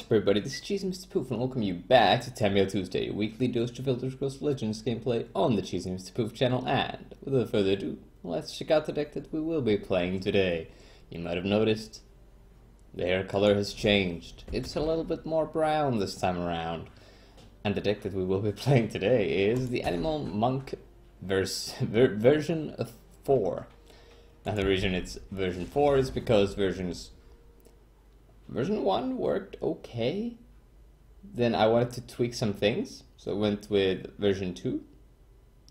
up everybody, this is Cheesy Mr. Poof and welcome you back to Tamriel Tuesday, your weekly dose of Elder Scrolls Legends gameplay on the Cheesy Mr. Poof channel, and without further ado, let's check out the deck that we will be playing today. You might have noticed, the hair color has changed. It's a little bit more brown this time around. And the deck that we will be playing today is the Animal Monk version 4. Now the reason it's version 4 is because version 1 worked okay. Then I wanted to tweak some things, so I went with version 2.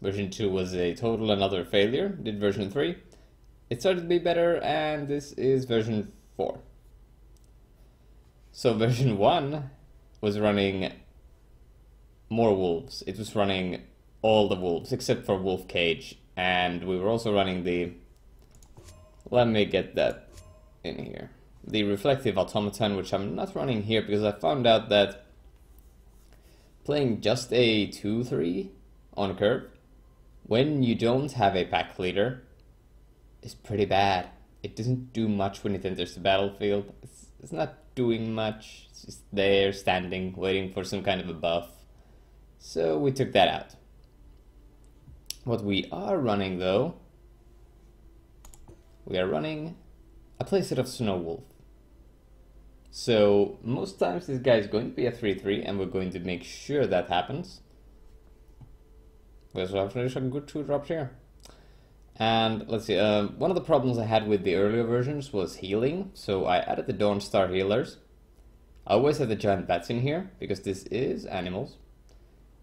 Version 2 was a total another failure. Did version 3. It started to be better, and this is version 4. So version 1 was running more wolves. It was running all the wolves except for Wolf Cage, and we were also running the... Let me get that in here. The Reflective Automaton, which I'm not running here because I found out that playing just a 2-3 on curve when you don't have a pack leader is pretty bad. It doesn't do much when it enters the battlefield. It's not doing much. It's just there, standing, waiting for some kind of a buff. So we took that out. What we are running though, we are running a playset of Snow Wolf. So most times this guy is going to be a 3-3 and we're going to make sure that happens. We also have some good 2-drops here. And let's see, one of the problems I had with the earlier versions was healing, so I added the Dawnstar healers. I always have the giant bats in here because this is animals.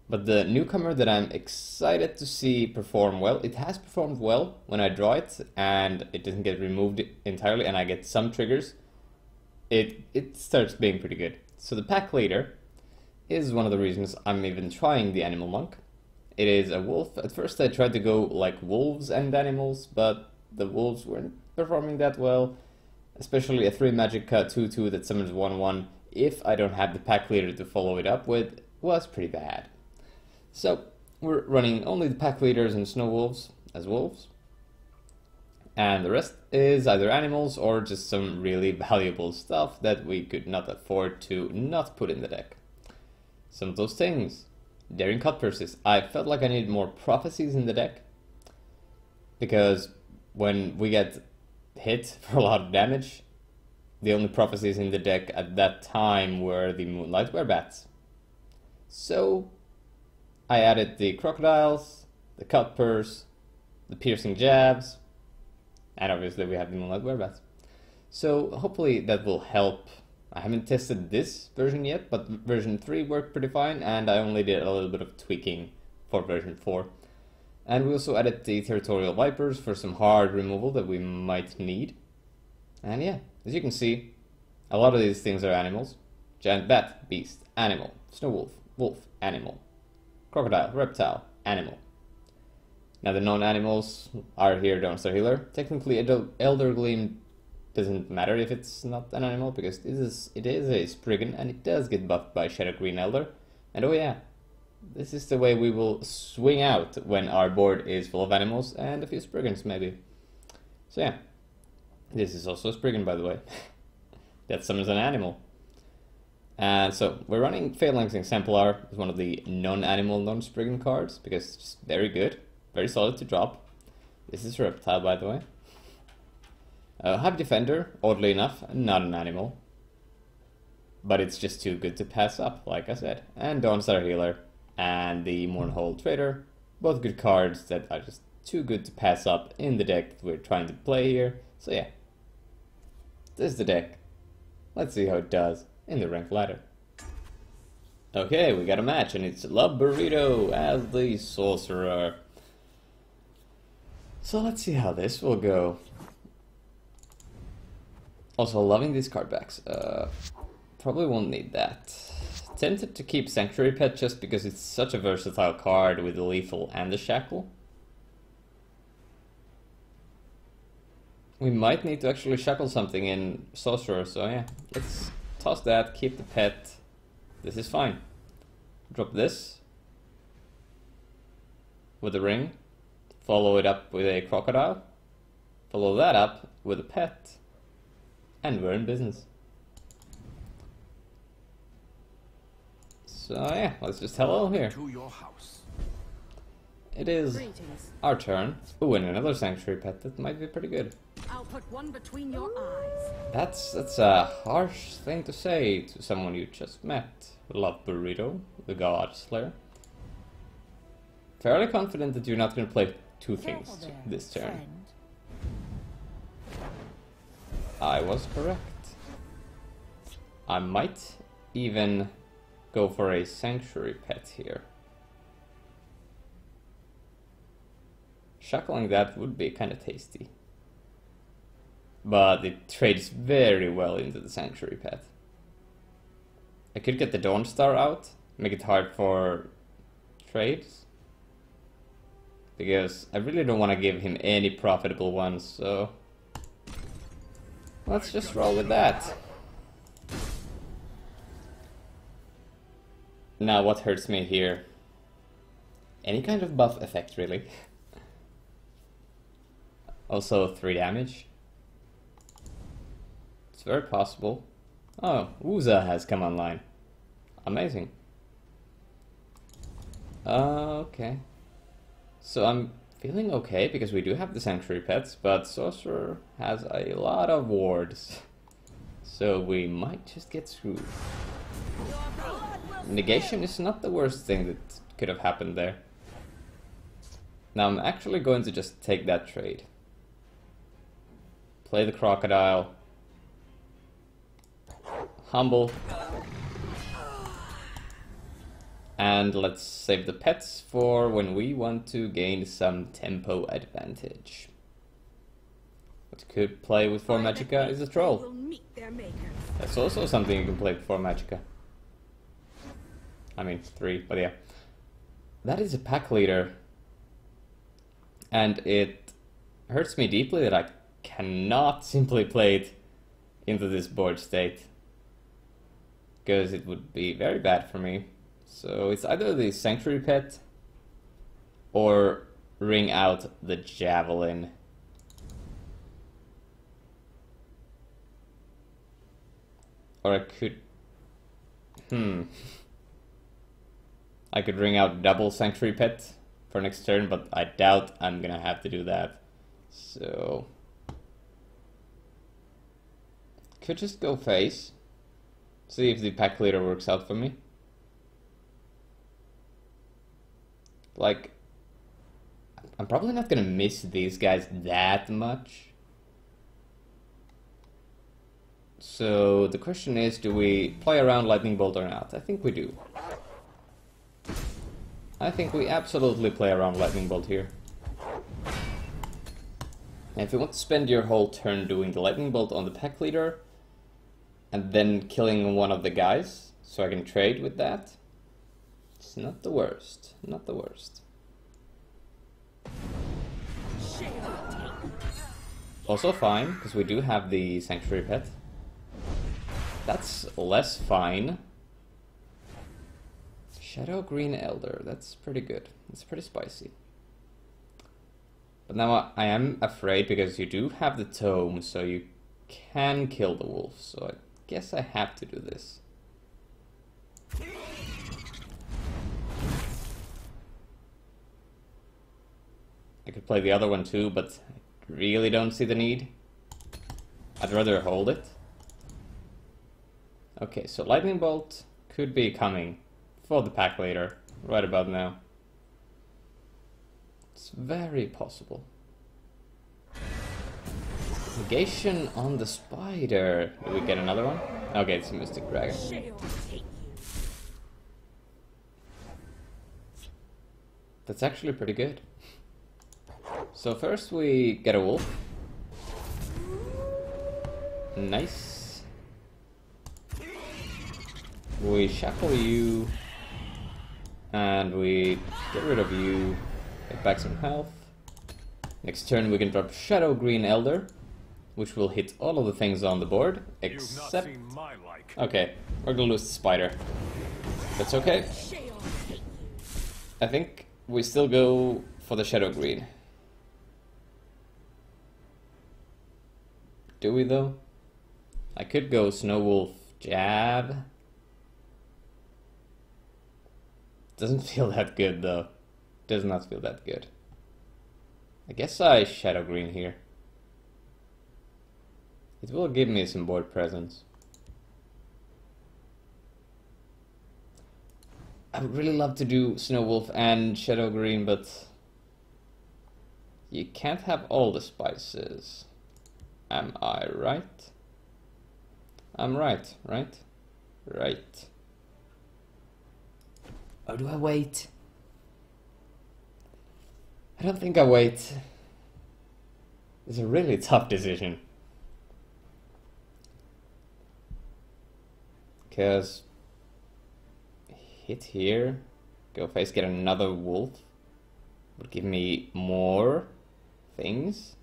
But the newcomer that I'm excited to see perform well, it has performed well when I draw it and it doesn't get removed entirely and I get some triggers. It starts being pretty good. So the pack leader is one of the reasons I'm even trying the Animal Monk. It is a wolf. At first I tried to go like wolves and animals, but the wolves weren't performing that well. Especially a 3 magic 2-2 that summons 1-1 if I don't have the pack leader to follow it up with was pretty bad. So we're running only the pack leaders and snow wolves as wolves. And the rest is either animals or just some really valuable stuff that we could not afford to not put in the deck. Some of those things. Daring Cutpurses. I felt like I needed more prophecies in the deck. Because when we get hit for a lot of damage, the only prophecies in the deck at that time were the Moonlight Werebats. So I added the Crocodiles, the Cutpurse, the Piercing Jabs, and obviously we have the Moonlight Werebats. So hopefully that will help. I haven't tested this version yet, but version 3 worked pretty fine, and I only did a little bit of tweaking for version 4. And we also added the Territorial Vipers for some hard removal that we might need. And yeah, as you can see, a lot of these things are animals. Giant Bat, Beast, Animal. Snow Wolf, Wolf, Animal. Crocodile, Reptile, Animal. Now the non-animals are here, Dawnstar Healer. Technically Elder Gleam doesn't matter if it's not an animal, because it is a Spriggan and it does get buffed by Shadow Green Elder. And oh yeah, this is the way we will swing out when our board is full of animals and a few Spriggans maybe. So yeah, this is also a Spriggan by the way. That summons an animal. And so we're running Phalanx Exemplar as one of the non-animal, non-Spriggan cards because it's very good, very solid to drop. This is Reptile by the way. Hive Defender, oddly enough, not an animal. But it's just too good to pass up, like I said. And Dawnstar Healer and the Mournhold Trader, both good cards that are just too good to pass up in the deck that we're trying to play here. So yeah, this is the deck. Let's see how it does in the rank ladder. Okay, we got a match and it's Love Burrito as the sorcerer. So let's see how this will go. Also loving these card backs. Probably won't need that. Tempted to keep Sanctuary Pet just because it's such a versatile card with the Lethal and the Shackle. We might need to actually shackle something in Sorcerer, so yeah. Let's toss that, keep the pet. This is fine. Drop this with a ring. Follow it up with a Crocodile. Follow that up with a pet. And we're in business. So yeah, let's just hello here. To your house. It is our turn. Ooh, and another sanctuary pet. That might be pretty good. I'll put one between your eyes. That's a harsh thing to say to someone you just met. Love Burrito, the God Slayer. Fairly confident that you're not going to play two things this turn. I was correct. I might even go for a sanctuary pet here. Shuckling that would be kind of tasty. But it trades very well into the sanctuary pet. I could get the Dawn Star out, make it hard for trades. Because I really don't want to give him any profitable ones, so let's just roll with that. Now what hurts me here? Any kind of buff effect, really. Also 3 damage. It's very possible. Oh, Uza has come online. Amazing. Okay. So I'm feeling okay because we do have the sanctuary pets, but sorcerer has a lot of wards. So we might just get screwed. Negation is not the worst thing that could have happened there. Now I'm actually going to just take that trade. Play the crocodile. Humble. And let's save the pets for when we want to gain some tempo advantage. What could play with 4 Magicka is a troll. That's also something you can play with 4 Magicka. I mean 3, but yeah. That is a pack leader. And it hurts me deeply that I cannot simply play it into this board state. Because it would be very bad for me. So it's either the sanctuary pet or ring out the javelin. Or I could... I could ring out double sanctuary pet for next turn, but I doubt I'm gonna have to do that. So... could just go face. See if the pack leader works out for me. Like, I'm probably not gonna miss these guys that much. So the question is, do we play around Lightning Bolt or not? I think we do. I think we absolutely play around Lightning Bolt here. And if you want to spend your whole turn doing the Lightning Bolt on the pack leader, and then killing one of the guys, so I can trade with that, it's not the worst. Not the worst. Also fine, because we do have the sanctuary pet. That's less fine. Shadow Green Elder, that's pretty good. It's pretty spicy. But now I am afraid because you do have the tome, so you can kill the wolf. So I guess I have to do this. I could play the other one too, but I really don't see the need. I'd rather hold it. Okay, so Lightning Bolt could be coming for the pack later, right about now. It's very possible. Negation on the spider. Do we get another one? Okay, it's a Mystic Dragon. That's actually pretty good. So first we get a wolf. Nice. We shackle you. And we get rid of you. Get back some health. Next turn we can drop Shadow Green Elder, which will hit all of the things on the board, except... Okay, we're gonna lose the spider. That's okay. I think we still go for the Shadow Green. Do we though? I could go Snow Wolf Jab. Doesn't feel that good though. Does not feel that good. I guess I Shadow Green here. It will give me some board presence. I would really love to do Snow Wolf and Shadow Green, but you can't have all the spices. Am I right? I'm right, right? Right. Or do I wait? I don't think I wait. It's a really tough decision. Because hit here, go face, get another wolf, would give me more things.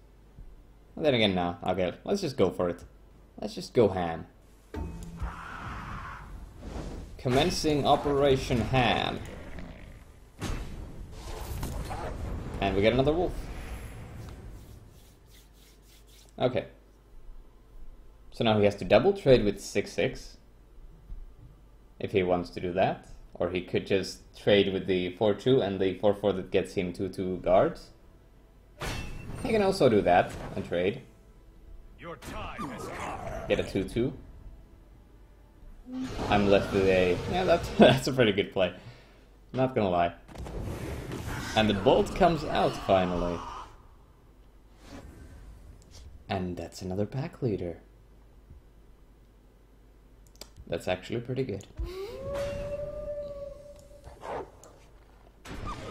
And then again, now, okay, let's just go for it. Let's just go ham. Commencing Operation Ham. And we get another wolf. Okay. So now he has to double trade with 6/6. If he wants to do that. Or he could just trade with the 4/2 and the 4/4 that gets him 2/2 guards. He can also do that and trade. Your time has come. Get a 2/2. I'm left with a... yeah, that's a pretty good play. Not gonna lie. And the bolt comes out finally. And that's another pack leader. That's actually pretty good.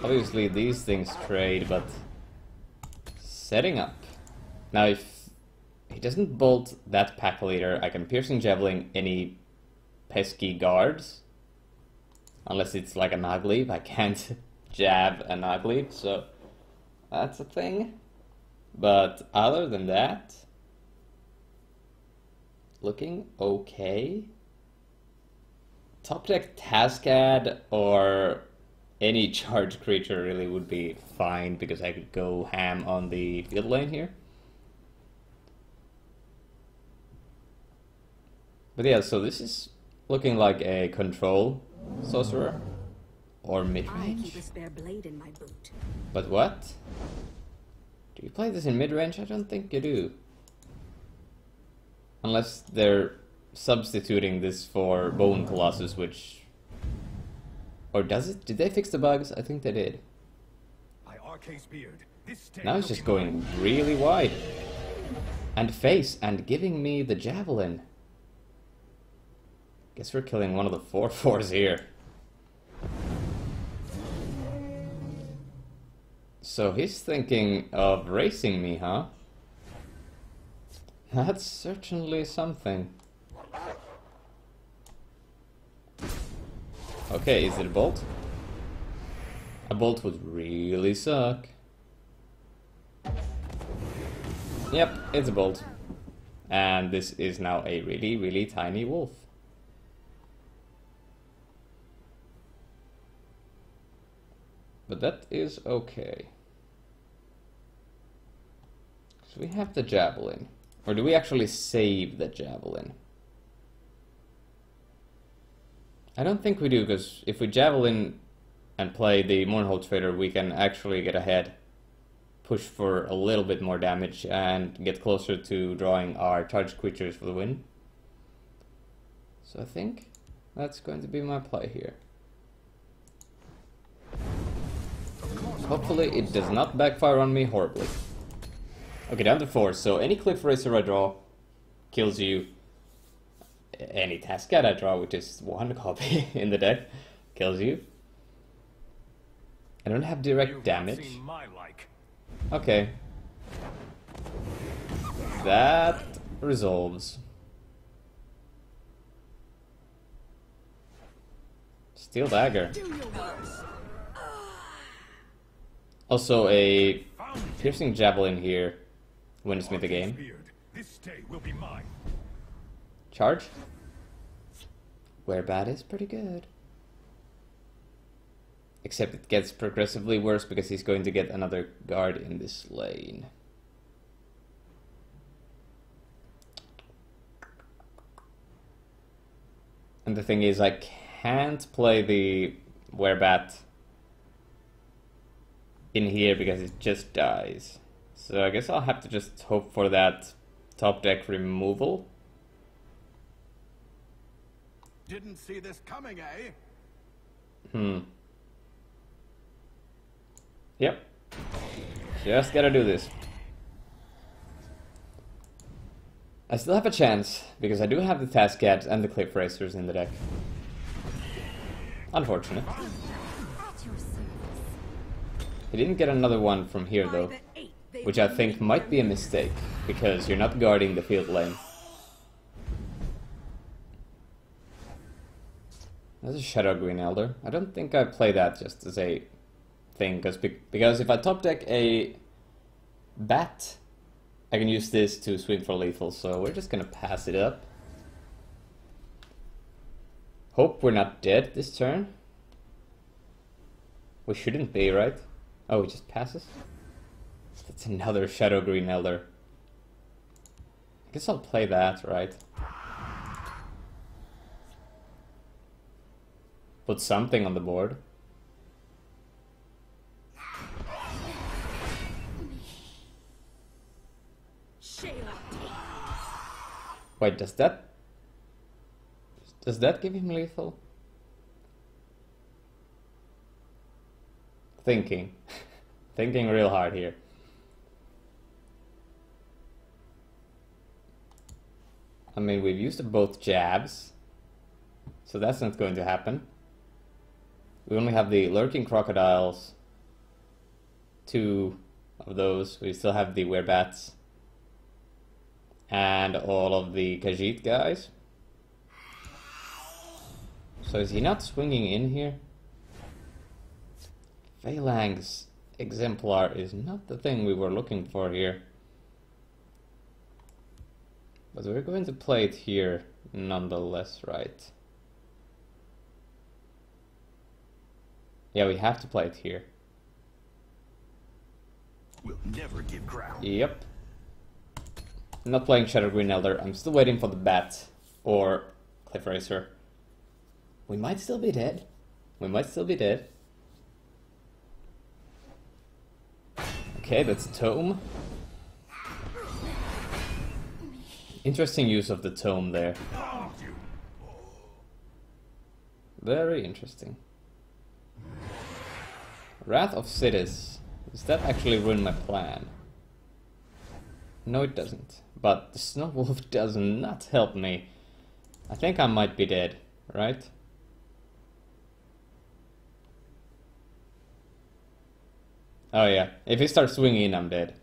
Obviously these things trade, but setting up. Now if he doesn't bolt that pack leader, I can piercing javelin any pesky guards. Unless it's like a Nagleaf, I can't jab a Nagleaf, so that's a thing. But other than that, looking okay. Top deck Tascad or any charged creature really would be fine because I could go ham on the field lane here. But yeah, so this is looking like a control sorcerer or I mid-range. keep a spare blade in my boot. But what? Do you play this in mid-range? I don't think you do. Unless they're substituting this for Bone Colossus, which... or does it? Did they fix the bugs? I think they did. Now it's just going really wide. And face, and giving me the javelin. Guess we're killing one of the 4/4s here. So he's thinking of racing me, huh? That's certainly something. Okay, is it a bolt? A bolt would really suck. Yep, it's a bolt. And this is now a really, really tiny wolf. But that is okay. So we have the javelin. Or do we actually save the javelin? I don't think we do, because if we javelin and play the Mournhold Trader, we can actually get ahead, push for a little bit more damage, and get closer to drawing our charged creatures for the win. So I think that's going to be my play here. Hopefully it does not backfire on me horribly. Okay, down to 4, so any Cliff Racer I draw kills you. Any Tascad I draw, which is 1 copy in the deck, kills you. I don't have direct damage. Okay. That resolves. Steel Dagger. Also, a piercing javelin here wins me the game. Charge. Where bad is pretty good. Except it gets progressively worse because he's going to get another guard in this lane. And the thing is, I can't play the Werebat in here because it just dies. So I guess I'll have to just hope for that top deck removal. Didn't see this coming, eh? Yep. Just gotta do this. I still have a chance, because I do have the Task Cats and the Cliff Racers in the deck. Unfortunate. He didn't get another one from here though, which I think might be a mistake, because you're not guarding the field lane. That's a Shadow Green Elder. I don't think I play that just as a thing, because if I top deck a bat, I can use this to swing for lethal, so we're just gonna pass it up. Hope we're not dead this turn. We shouldn't be, right? Oh, it just passes? That's another Shadow Green Elder. I guess I'll play that, right? Put something on the board. Wait, does that give him lethal? Thinking. Thinking real hard here. I mean, we've used both jabs, so that's not going to happen. We only have the Lurking Crocodiles, 2 of those. We still have the Werebats and all of the Khajiit guys. So is he not swinging in here? Phalanx Exemplar is not the thing we were looking for here. But we're going to play it here nonetheless, right? Yeah, we have to play it here. We'll never give ground. Yep. I'm not playing Shadow Green Elder. I'm still waiting for the Bat or Cliff Racer. We might still be dead. We might still be dead. Okay, that's Tome. Interesting use of the Tome there. Very interesting. Wrath of Cities. Does that actually ruin my plan? No, it doesn't. But the Snow Wolf does not help me. I think I might be dead, right? Oh yeah, if he starts swinging in, I'm dead.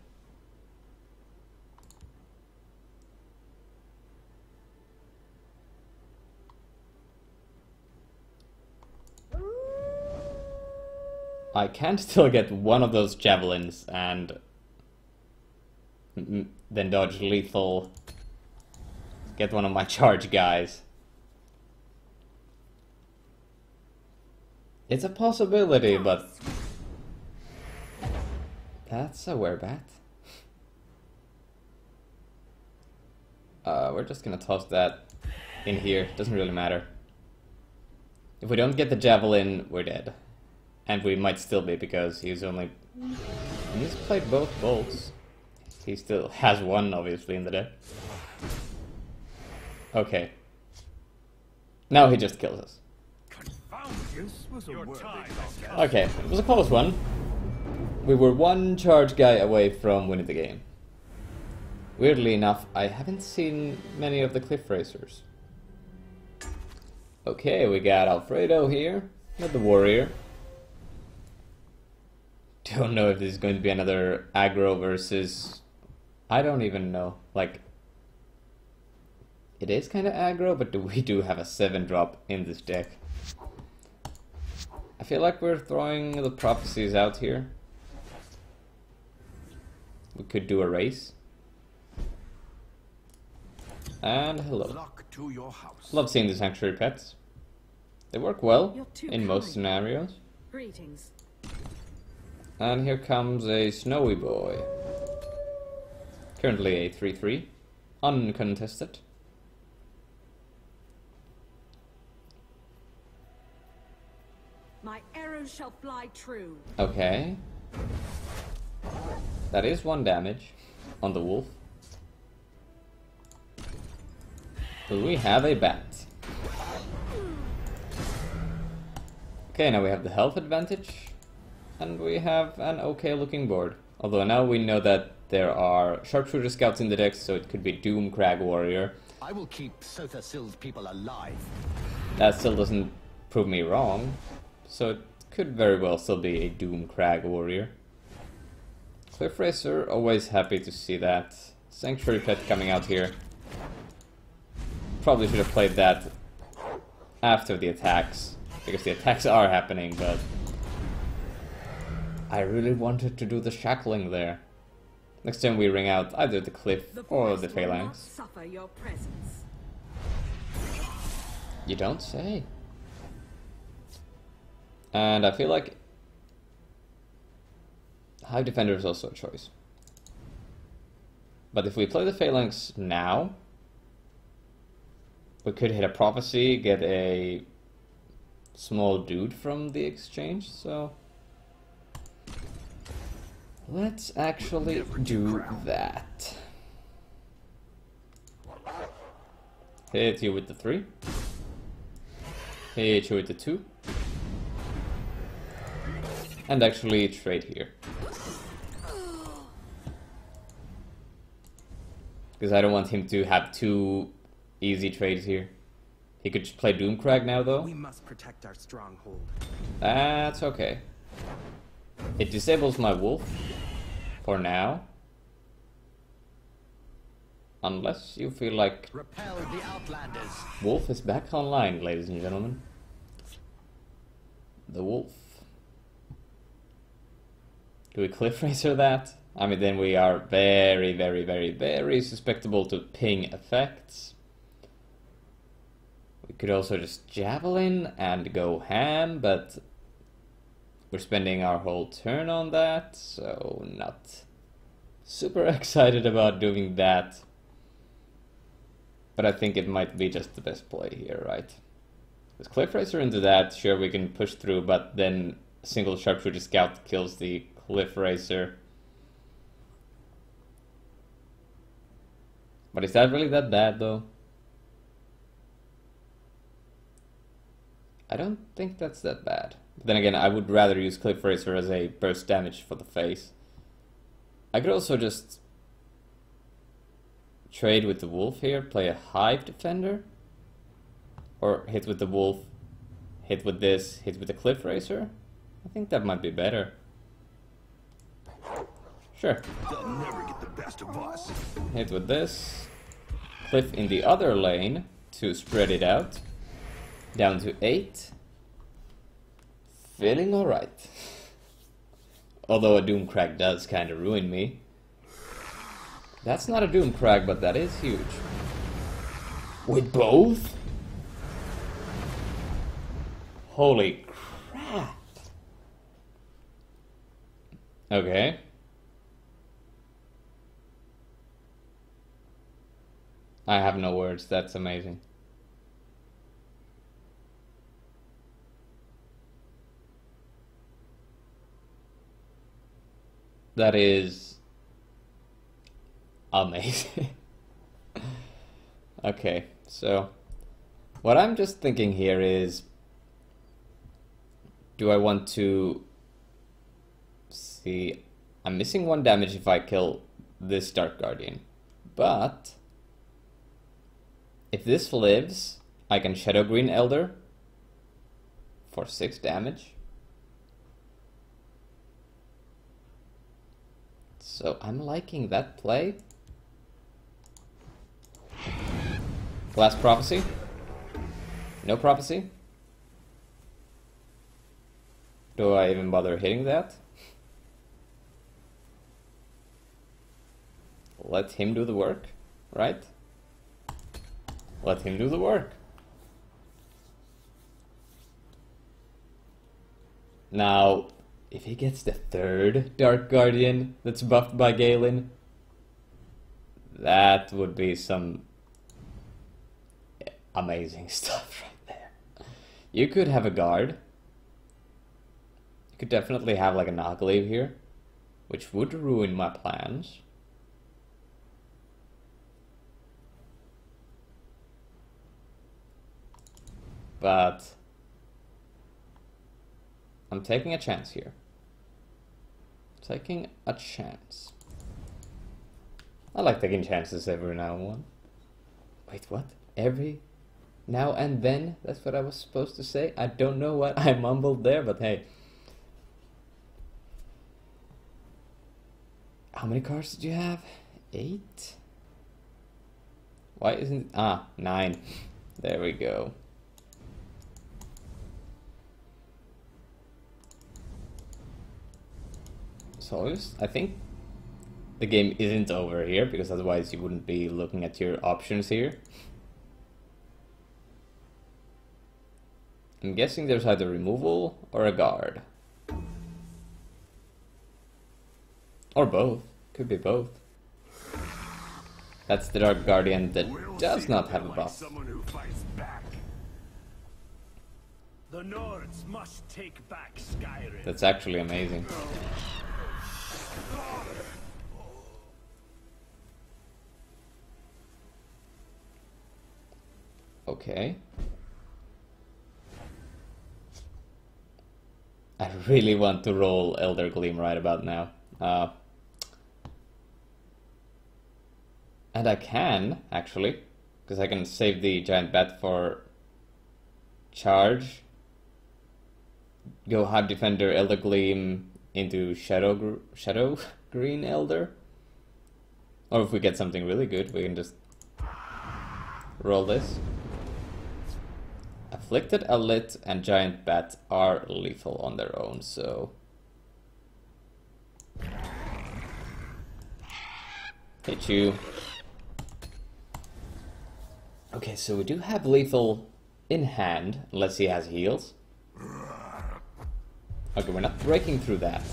I can still get one of those javelins and then dodge lethal. Get one of my charge guys. It's a possibility, but that's a werebat. We're just gonna toss that in here. Doesn't really matter. If we don't get the javelin, we're dead. And we might still be, because he's played both bolts. He still has one, obviously, in the deck. Okay. Now he just kills us. Okay, it was a close one. We were one charge guy away from winning the game. Weirdly enough, I haven't seen many of the Cliff Racers. Okay, we got Alfredo here, not the warrior. Don't know if this is going to be another aggro versus... I don't even know. Like, it is kind of aggro, but we do have a 7-drop in this deck. I feel like we're throwing the prophecies out here. We could do a race. And hello. Love seeing the Sanctuary Pets. They work well in most scenarios. Greetings. And here comes a Snowy Boy. Currently a 3-3. Uncontested. My fly true. Okay. That is 1 damage on the wolf. Do we have a bat? Okay, now we have the health advantage. And we have an okay looking board. Although now we know that there are sharpshooter scouts in the deck, so it could be Doom Crag Warrior. I will keep Sotha Sill's people alive. That still doesn't prove me wrong. So it could very well still be a Doom Crag Warrior. Cliff Racer, always happy to see that. Sanctuary Pet coming out here. Probably should have played that after the attacks, because the attacks are happening, but I really wanted to do the shackling there. Next time we ring out either the Cliff or the Phalanx. Suffer your presence. You don't say. And I feel like Hive Defender is also a choice. But if we play the Phalanx now, we could hit a Prophecy, get a small dude from the exchange, so let's actually do that. Hit you with the 3. Hit you with the 2. And actually trade here. Because I don't want him to have 2 easy trades here. He could just play Doomcrag now, though. We must protect our stronghold. That's okay. It disables my wolf for now. Unless you feel like Repel the outlanders. wolf is back online, ladies and gentlemen. The wolf. Do we Cliff Racer that? I mean, then we are very, very, very, very susceptible to ping effects. We could also just Javelin and go ham, but we're spending our whole turn on that, so not super excited about doing that. But I think it might be just the best play here, right? With Cliff Racer into that, sure we can push through, but then a single Sharpshooter Scout kills the Cliff Racer. But is that really that bad, though? I don't think that's that bad. But then again, I would rather use Cliff Racer as a burst damage for the face. I could also just trade with the wolf here, play a Hive Defender. Or hit with the wolf, hit with this, hit with the Cliff Racer. I think that might be better. Sure. They'll never get the best of us. Hit with this. Cliff in the other lane to spread it out. Down to 8. Feeling alright. Although a Doomcrag does kind of ruin me. That's not a Doomcrag, but that is huge. With both? Holy crap. Okay. I have no words, that's amazing. That is amazing. Okay, so what I'm just thinking here is, do I want to see, I'm missing 1 damage if I kill this Dark Guardian, but if this lives, I can Shadow Green Elder for 6 damage. So I'm liking that play. Last Prophecy. No Prophecy. Do I even bother hitting that? Let him do the work, right? Let him do the work. Now, if he gets the 3rd Dark Guardian that's buffed by Galen, that would be some amazing stuff right there. You could have a guard You could definitely have like an Arglaive here, which would ruin my plans. But I'm taking a chance here. Taking a chance. I like taking chances every now and then. Wait, what? Every now and then? That's what I was supposed to say? I don't know what I mumbled there, but hey. How many cards did you have? 8? Why isn't... 9. There we go. So I think the game isn't over here, because otherwise you wouldn't be looking at your options here. I'm guessing there's either removal or a guard. Or both. Could be both. That's the Dark Guardian that does not have a buff. Someone who fights back. The Nords must take back Skyrim. That's actually amazing. Okay. I really want to roll Elder Gleam right about now. And I can, actually, because I can save the Giant Bat for charge. Go Hive Defender, Elder Gleam into Shadow Green Elder. Or if we get something really good, we can just roll this. Afflicted, Alit, and Giant Bat are lethal on their own, so... Hit you. Okay, so we do have lethal in hand, unless he has heals. Okay, we're not breaking through that.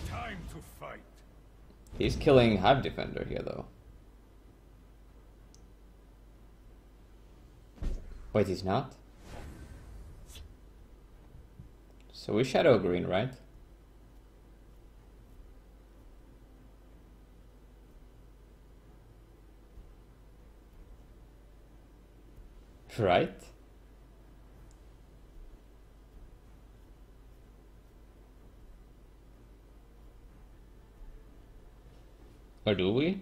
Time to fight. He's killing Hive Defender here, though. Wait, he's not? So we Shadow Green, right? Right? Or do we?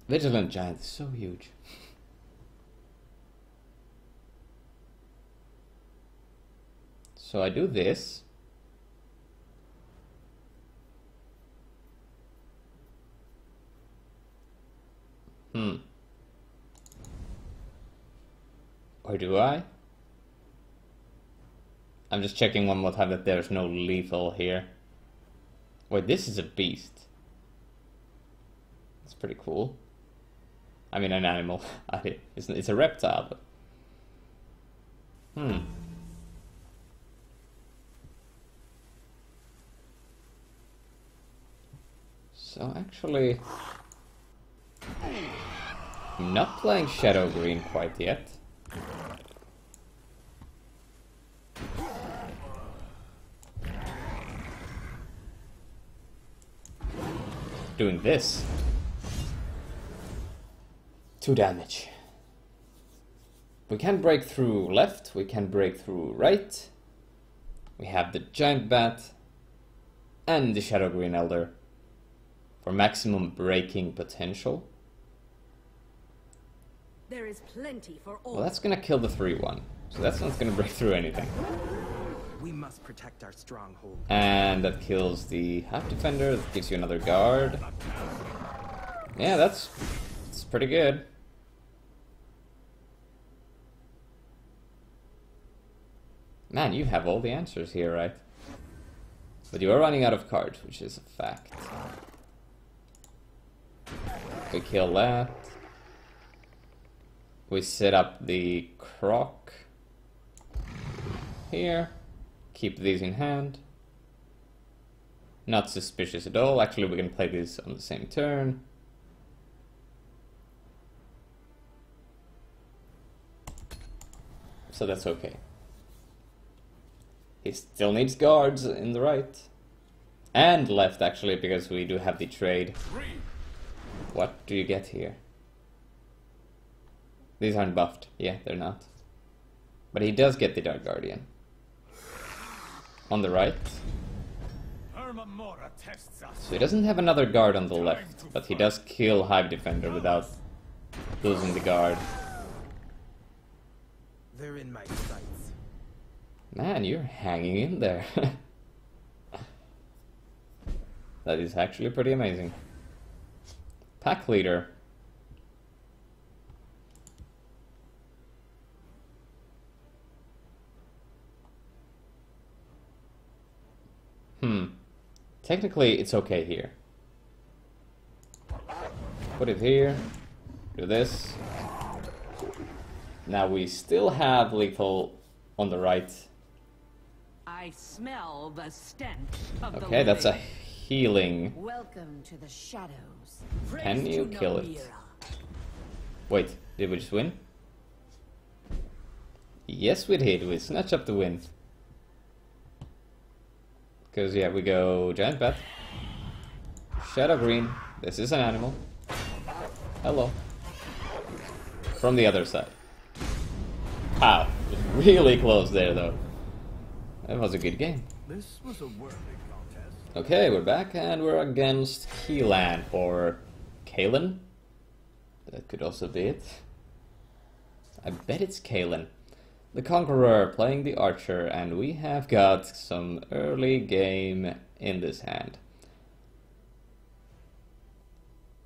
Vigilant Giant is so huge. So I do this. Or do I? I'm just checking one more time that there's no lethal here. Wait, this is a beast. It's pretty cool. I mean, an animal. It's a reptile, but... So actually... I'm not playing Shadow Green quite yet. Doing this. 2 damage. We can break through left, we can break through right. We have the Giant Bat and the Shadow Green Elder for maximum breaking potential. There is plenty for all. Well, that's gonna kill the 3-1, so that's not gonna break through anything. We must protect our stronghold. And that kills the Half Defender, that gives you another guard. Yeah, that's pretty good. Man, you have all the answers here, right? But you are running out of cards, which is a fact. We kill that. We set up the croc here. Keep these in hand. Not suspicious at all. Actually, we can play these on the same turn. So that's okay. He still needs guards in the right. And left, actually, because we do have the trade. What do you get here? These aren't buffed. Yeah, they're not. But he does get the Dark Guardian. On the right. So he doesn't have another guard on the left, but he does kill Hive Defender without losing the guard. They're in my sights. Man, you're hanging in there. That is actually pretty amazing. Pack leader. Technically, it's okay here. Put it here. Do this. Now we still have lethal on the right. I smell the stench of the Okay, that's a living. healing. Welcome to the shadows. Can you kill it? Wait, did we just win? Yes, we did. We snatch up the win. Because, yeah, we go Giant Bat. Shadow Green. This is an animal. Hello. From the other side. Wow. Really close there, though. That was a good game. This was a worthy contest. Okay, we're back and we're against Keelan or Kalen. That could also be it. I bet it's Kalen. The Conqueror playing the Archer, and we have got some early game in this hand.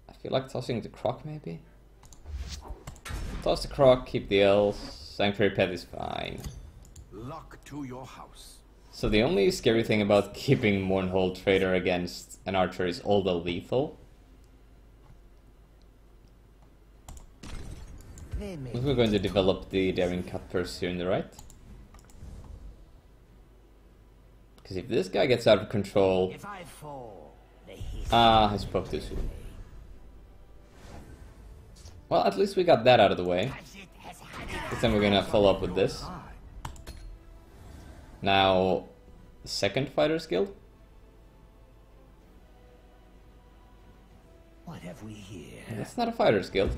I feel like tossing the Croc maybe? Toss the Croc, keep the Elves. Sanctuary Pet is fine. Luck to your house. So the only scary thing about keeping Mournhold Trader against an Archer is all the lethal. We're going to develop the Daring Cutpurse here in the right. Because if this guy gets out of control... If I fall, I spoke too soon. Well, at least we got that out of the way. But then we're gonna follow up with this. Now, second Fighter's Guild? what have we here? That's not a Fighter's Guild.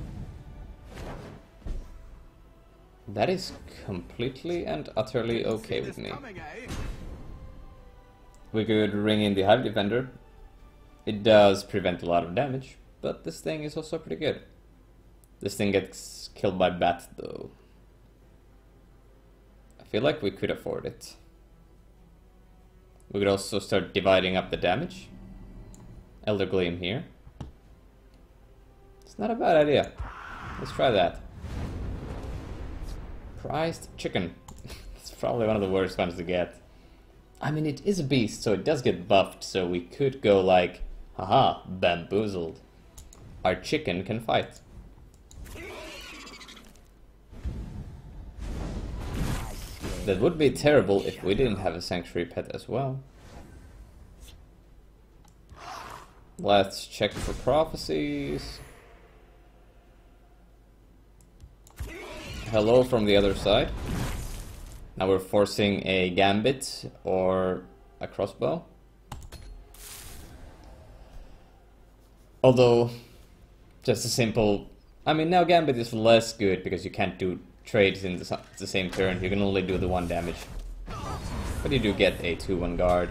That is completely and utterly okay with me. We could ring in the Hive Defender. It does prevent a lot of damage, but this thing is also pretty good. This thing gets killed by bat though. I feel like we could afford it. We could also start dividing up the damage. Elder Gleam here. It's not a bad idea. Let's try that. Prized chicken. It's probably one of the worst ones to get. I mean, it is a beast, so it does get buffed, so we could go like, haha, bamboozled. Our chicken can fight. That would be terrible if we didn't have a Sanctuary Pet as well. Let's check for prophecies. Hello from the other side. Now we're forcing a gambit or a crossbow. Although, just a simple... I mean, now gambit is less good because you can't do trades in the same turn. You can only do the 1 damage. But you do get a 2-1 guard.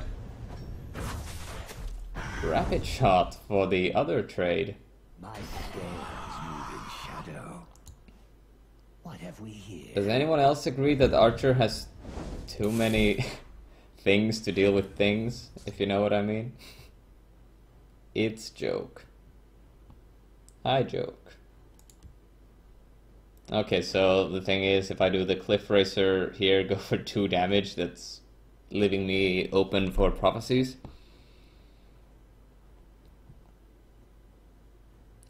Rapid shot for the other trade. My scales move in shadow. What have we here? Does anyone else agree that Archer has too many things to deal with things, if you know what I mean? It's joke. I joke. Okay, so the thing is, if I do the Cliff Racer here, go for 2 damage, that's leaving me open for prophecies.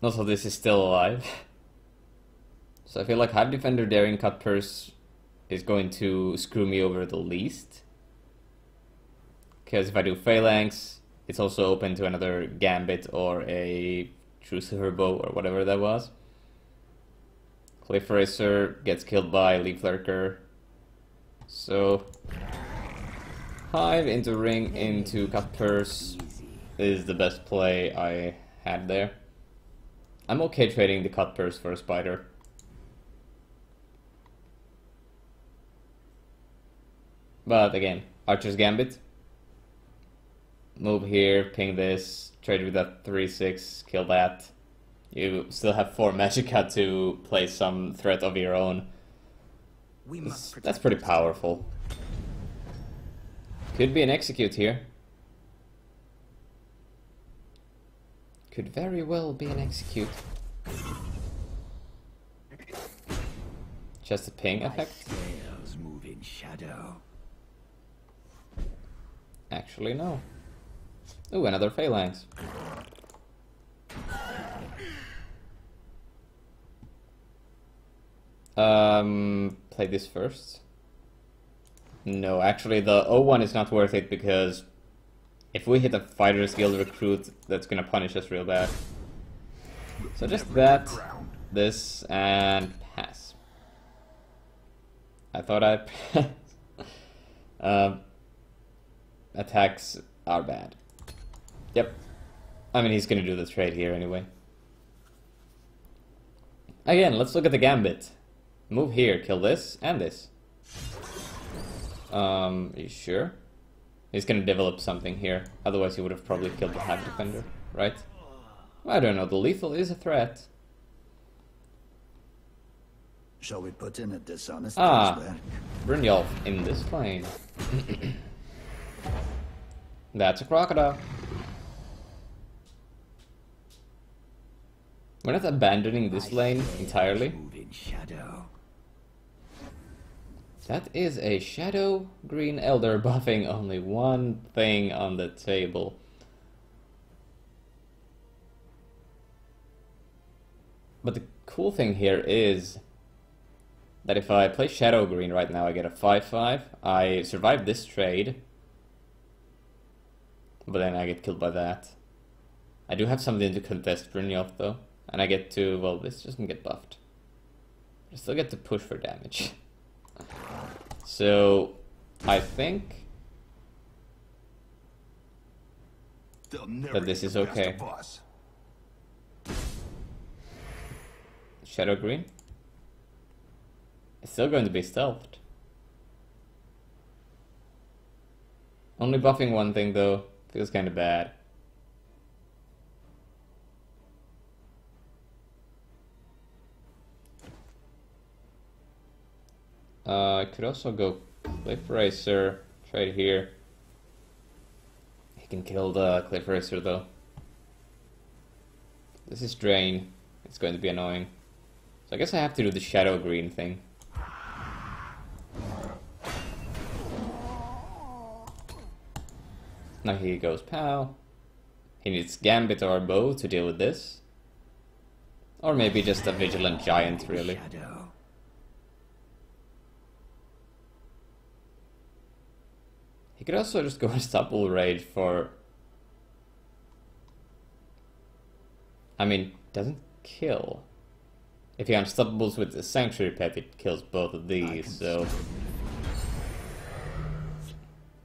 Also, this is still alive. So I feel like Hive Defender Daring Cutpurse is going to screw me over the least. Because if I do Phalanx, it's also open to another Gambit or a Trucifer Bow or whatever that was. Cliff Racer gets killed by Leaf Lurker. So Hive into ring into cut purse is the best play I had there. I'm okay trading the cut purse for a spider. But again, Archer's Gambit. Move here, ping this, trade with that 3/6, kill that. You still have 4 Magicka to play some threat of your own. That's pretty powerful. Could be an execute here. Could very well be an execute. Just a ping effect? Sails move in shadow. Actually, no. Ooh, another phalanx. Play this first. No, actually the O1 is not worth it because if we hit a Fighter's Guild recruit, that's gonna punish us real bad. So just that, this, and pass. I thought I'd pass. Attacks are bad. Yep. I mean, he's gonna do the trade here anyway. Again, let's look at the gambit. Move here, kill this, and this. Are you sure? He's gonna develop something here. Otherwise he would have probably killed the Hive Defender, right? I don't know, the lethal is a threat. Shall we put in a dishonest Ah, Brynjolf in this lane. That's a crocodile. We're not abandoning this lane entirely. Move in shadow. That is a Shadow Green Elder buffing only one thing on the table. But the cool thing here is that if I play Shadow Green right now, I get a 5/5. I survive this trade, but then I get killed by that. I do have something to contest Brynjolf though, and I get to, well, this doesn't get buffed. I still get to push for damage. So, I think that this is okay. Shadow Green. It's still going to be stealthed. Only buffing one thing though, feels kind of bad. I could also go Cliff Racer, trade here. He can kill the Cliff Racer though. This is Drain. It's going to be annoying. So I guess I have to do the Shadow Green thing. Now here goes Pow. He needs Gambit or Bow to deal with this. Or maybe just a Vigilant Giant, really. He could also just go Unstoppable Rage for... I mean, doesn't kill. If he Unstoppables with the Sanctuary Pet, it kills both of these, so...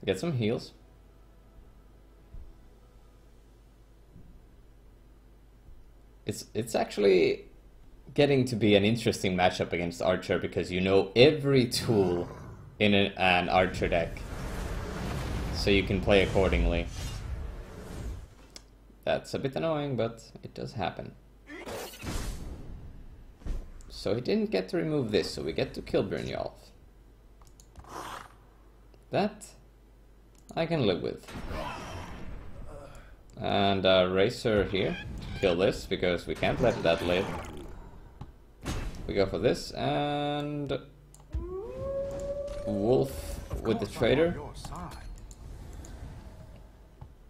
Get some heals. It's actually getting to be an interesting matchup against Archer because you know every tool in an Archer deck. So you can play accordingly. That's a bit annoying, but it does happen. So he didn't get to remove this, so we get to kill Brynjolf. That I can live with. And Racer here to kill this, because we can't let that live. We go for this, and Wolf with the Trader.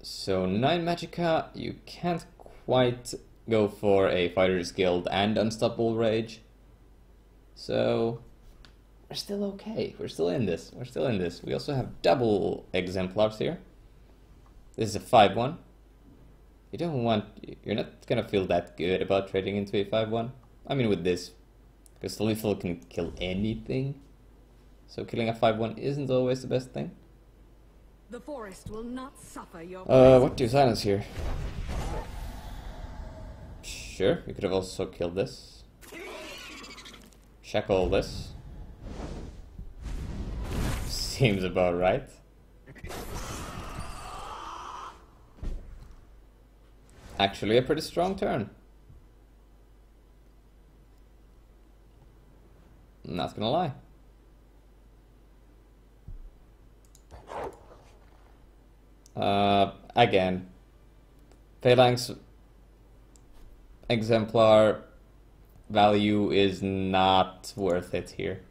So 9 Magicka, you can't quite go for a Fighter's Guild and Unstoppable Rage. So we're still okay. We're still in this. We're still in this. We also have double Exemplars here. This is a 5/1. You don't want... You're not gonna feel that good about trading into a 5/1. I mean with this. Because the lethal can kill anything. So killing a 5/1 isn't always the best thing. The forest will not suffer your What do you silence here? Sure, you could have also killed this. Shackle this. Seems about right. Actually a pretty strong turn. Not gonna lie. Again, Phalanx Exemplar value is not worth it here.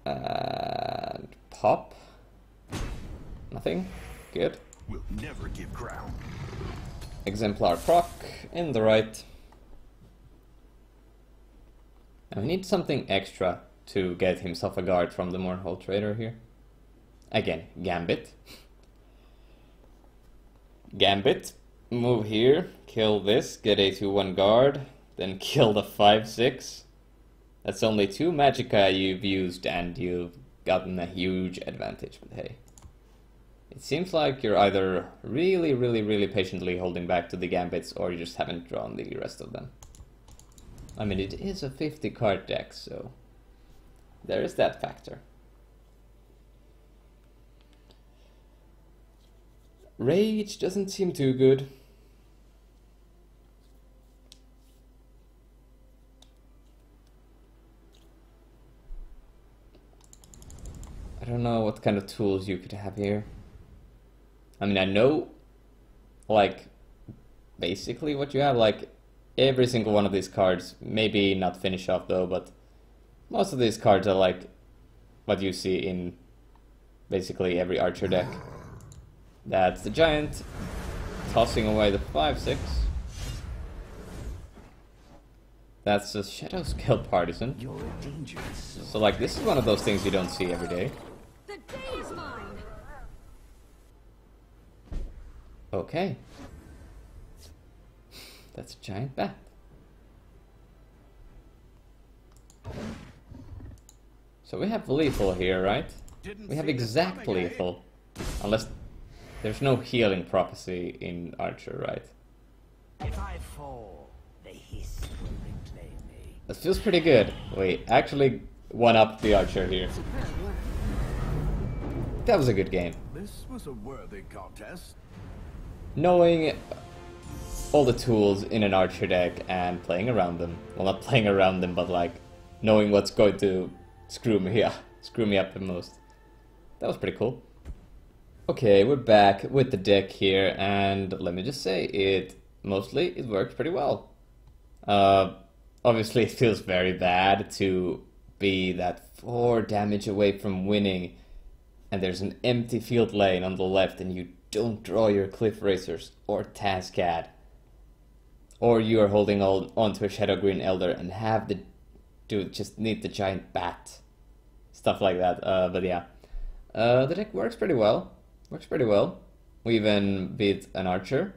And pop. Nothing. Good. We'll never give ground. Exemplar proc in the right. And we need something extra to get himself a guard from the Mournhold Trader here. Again, Gambit. Gambit, move here, kill this, get a 2-1 guard, then kill the 5-6. That's only 2 Magicka you've used and you've gotten a huge advantage, but hey. It seems like you're either really patiently holding back to the Gambits or you just haven't drawn the rest of them. I mean, it is a 50 card deck, so there is that factor. Rage doesn't seem too good. I don't know what kind of tools you could have here. I mean, I know, like, basically what you have, like, every single one of these cards, maybe not finish off though, but most of these cards are like what you see in basically every archer deck. That's the giant, tossing away the 5-6. That's the Shadow Scale Partisan. You're dangerous. So like, this is one of those things you don't see every day. The day is mine. Okay. That's a giant bat. So we have lethal here, right? We have exact lethal. Unless there's no healing prophecy in Archer, right? If I fall, the hiss will reclaim me. That feels pretty good. We actually one-upped the Archer here. That was a good game. This was a worthy contest. Knowing all the tools in an Archer deck and playing around them. Well, not playing around them, but like knowing what's going to screw me up the most. That was pretty cool. Okay, we're back with the deck here, and let me just say, it works pretty well. Obviously it feels very bad to be that 4 damage away from winning, and there's an empty field lane on the left, and you don't draw your Cliff Racers or Tascad. Or you are holding onto a Shadow Green Elder and have the dude just need the giant bat. Stuff like that, but yeah. The deck works pretty well. We even beat an Archer.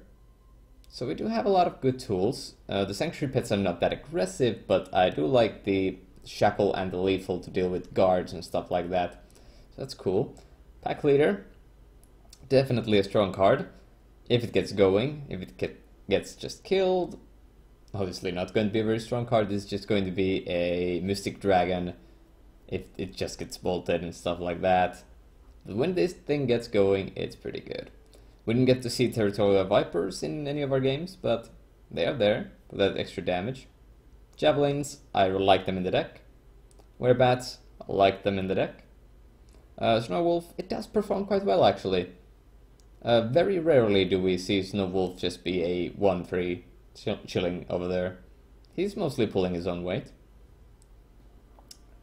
So we do have a lot of good tools. The Sanctuary Pits are not that aggressive, but I do like the Shackle and the Lethal to deal with guards and stuff like that. So that's cool. Pack Leader. Definitely a strong card. If it gets going, if it gets just killed, obviously not going to be a very strong card. It's just going to be a Mystic Dragon if it just gets bolted and stuff like that. But when this thing gets going, it's pretty good. We didn't get to see Territorial Vipers in any of our games, but they are there for that extra damage. Javelins, I like them in the deck. Werebats, I like them in the deck. Snow Wolf, it does perform quite well actually. Very rarely do we see Snow Wolf just be a 1-3 chilling over there. He's mostly pulling his own weight.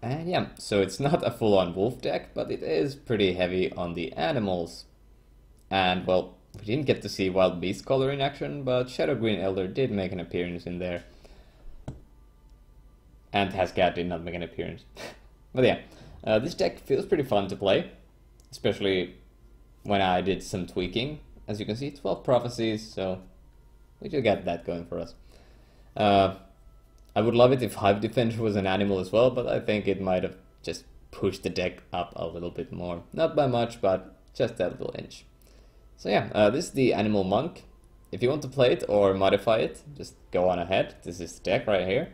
And yeah, so it's not a full-on wolf deck, but it is pretty heavy on the animals. And well, we didn't get to see Wild Beast Color in action, but Shadow Green Elder did make an appearance in there. And Tascad did not make an appearance. But yeah, this deck feels pretty fun to play, especially when I did some tweaking. As you can see, 12 prophecies, so we do get that going for us. I would love it if Hive Defender was an animal as well, but I think it might have just pushed the deck up a little bit more. Not by much, but just that little inch. So yeah, this is the Animal Monk. If you want to play it or modify it, just go on ahead. This is the deck right here.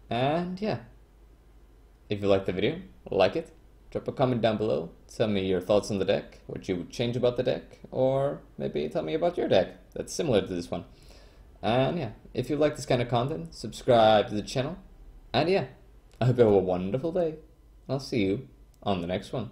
And yeah, if you liked the video, like it, drop a comment down below, tell me your thoughts on the deck, what you would change about the deck, or maybe tell me about your deck that's similar to this one. And yeah, if you like this kind of content, subscribe to the channel. And yeah, I hope you have a wonderful day. I'll see you on the next one.